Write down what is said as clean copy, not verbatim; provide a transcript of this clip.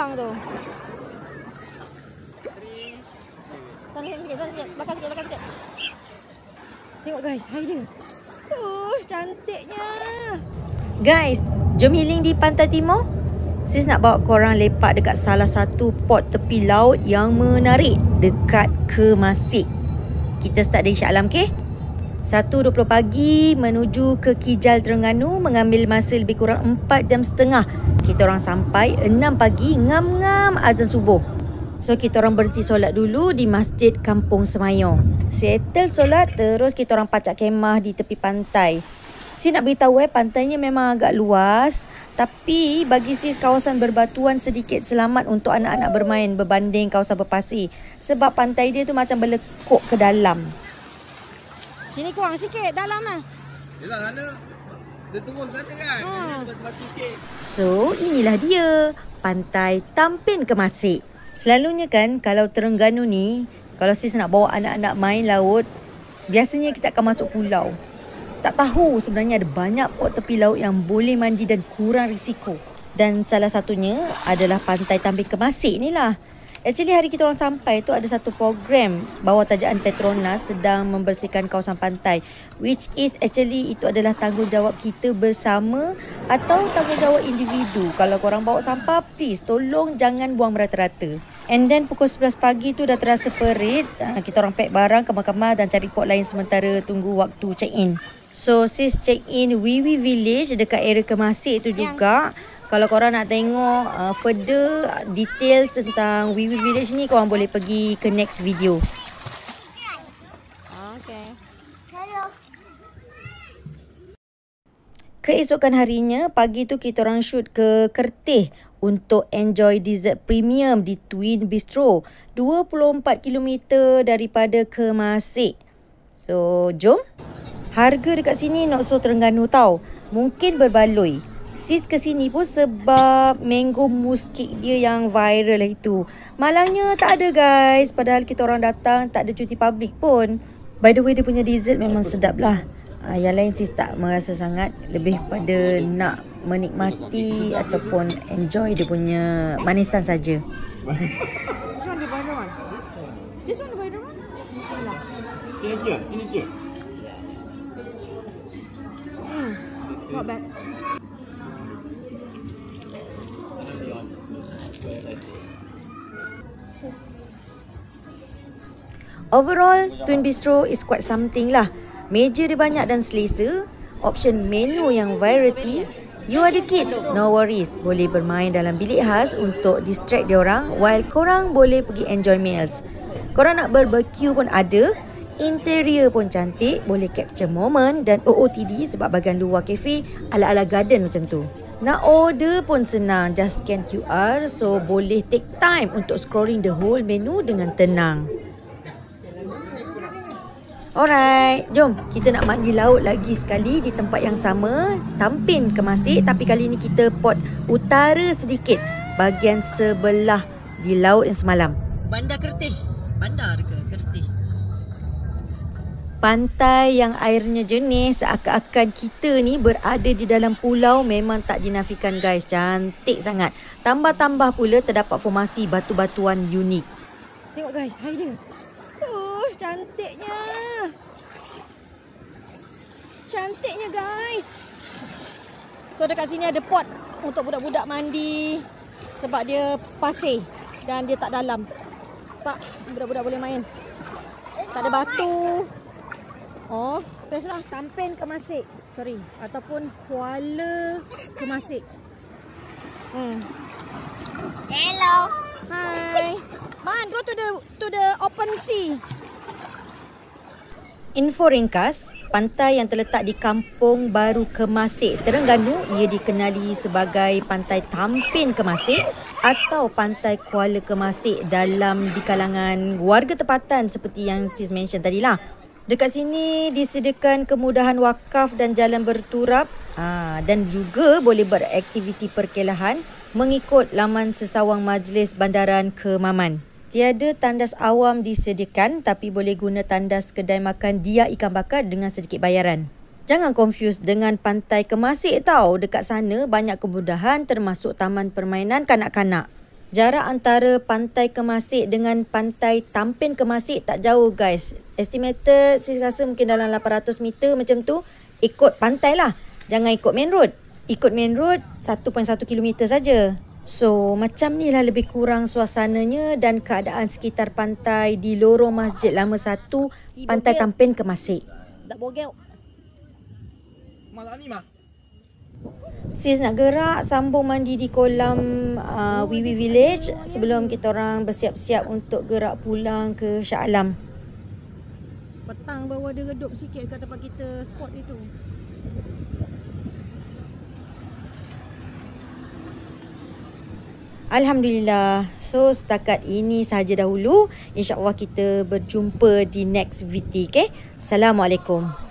tulang tu. Tahan sikit. Bakar sikit. Tengok guys, air dia. Cantiknya. Guys, jom healing di pantai timur. Sis nak bawa korang lepak dekat salah satu port tepi laut yang menarik dekat Kemasik. Kita start dari Shah Alam, okey? 1.20 pagi menuju ke Kijal Terengganu mengambil masa lebih kurang 4 jam setengah. Kita orang sampai 6 pagi ngam-ngam azan subuh. So kita orang berhenti solat dulu di Masjid Kampung Semayong. Settle solat terus kita orang pacak kemah di tepi pantai. Saya nak beritahu pantainya memang agak luas, tapi bagi sis kawasan berbatuan sedikit selamat untuk anak-anak bermain berbanding kawasan berpasir. Sebab pantai dia tu macam berlekuk ke dalam. Sini kurang sikit dalam lah. Yelah sana dia turun ke atas kan. Batu sikit. So inilah dia Pantai Tampin Kemasik. Selalunya kan kalau Terengganu ni, kalau sis nak bawa anak-anak main laut, biasanya kita akan masuk pulau. Tak tahu sebenarnya ada banyak port tepi laut yang boleh mandi dan kurang risiko. Dan salah satunya adalah Pantai Tampin Kemasik ni lah. Actually hari kita orang sampai tu ada satu program bawah tajaan Petronas sedang membersihkan kawasan pantai. Which is actually itu adalah tanggungjawab kita bersama atau tanggungjawab individu. Kalau korang bawa sampah, please tolong jangan buang merata-rata. And then pukul 11 pagi tu dah terasa perit. Kita orang pack barang, kemas-kemas dan cari port lain sementara tunggu waktu check-in. So sis check-in Wiwi Village dekat area Kemasik tu juga. Kalau korang nak tengok further details tentang Wiwi Village ni, korang boleh pergi ke next video. Okay. Keesokan harinya, pagi tu kita orang shoot ke Kertih untuk enjoy dessert premium di Twin Bistro. 24 km daripada Kemasik. So, jom. Harga dekat sini not so Terengganu tau. Mungkin berbaloi. Sis ke sini pun sebab mango mousse cake dia yang viral lah itu. Malangnya tak ada guys. Padahal kita orang datang tak ada cuti public pun. By the way dia punya dessert memang sedap lah. Yang lain sis tak merasa sangat. Lebih pada nak menikmati ataupun enjoy dia punya manisan saja. This one the viral one. This one the viral one. Sini je. Not bad. Overall, Twin Bistro is quite something lah. Meja dia banyak dan selesa. Option menu yang variety. You ada kids, no worries. Boleh bermain dalam bilik khas untuk distract diorang while korang boleh pergi enjoy meals. Korang nak barbecue pun ada. Interior pun cantik. Boleh capture moment dan OOTD sebab bahagian luar kafe ala-ala garden macam tu. Nak order pun senang, just scan QR so boleh take time untuk scrolling the whole menu dengan tenang. Alright, jom kita nak mandi laut lagi sekali di tempat yang sama, Tampin Kemasik, tapi kali ni kita port utara sedikit, bahagian sebelah di laut yang semalam. Bandar Kertih. Bandar ke Kertih? Pantai yang airnya jernih seakan-akan kita ni berada di dalam pulau memang tak dinafikan guys. Cantik sangat. Tambah-tambah pula terdapat formasi batu-batuan unik. Tengok guys, air dia. Cantiknya. Cantiknya guys. So dekat sini ada pot untuk budak-budak mandi. Sebab dia pasir dan dia tak dalam. Pak, budak-budak boleh main. Tak ada batu. Oh, biasalah Tampin Kemasik. Sorry, ataupun Kuala Kemasik. Hello. Hi. Man, go to the open sea. Info ringkas, pantai yang terletak di Kampung Baru Kemasik, Terengganu, ia dikenali sebagai Pantai Tampin Kemasik atau Pantai Kuala Kemasik dalam di kalangan warga tempatan seperti yang sis mention tadilah. Dekat sini disediakan kemudahan wakaf dan jalan berturap dan juga boleh beraktiviti perkelahan mengikut laman sesawang Majlis Bandaran Kemaman. Tiada tandas awam disediakan tapi boleh guna tandas kedai makan Dia Ikan Bakar dengan sedikit bayaran. Jangan confuse dengan Pantai Kemasik tau. Dekat sana banyak kemudahan termasuk taman permainan kanak-kanak. Jarak antara pantai Kemasik dengan pantai Tampin Kemasik tak jauh guys. Estimated saya rasa mungkin dalam 800 meter macam tu. Ikut pantai lah. Jangan ikut main road. Ikut main road 1.1 kilometer saja. So macam ni lah lebih kurang suasananya dan keadaan sekitar pantai di lorong Masjid Lama 1, Pantai Tampin Kemasik. Tak bogel. Masak ni mah. Sis nak gerak sambung mandi di kolam Wiwi Village sebelum kita orang bersiap-siap untuk gerak pulang ke Shah Alam. Petang baru ada redup sikit kat tempat kita spot itu. Alhamdulillah. So setakat ini sahaja dahulu. InsyaAllah kita berjumpa di next VT. Okay? Assalamualaikum.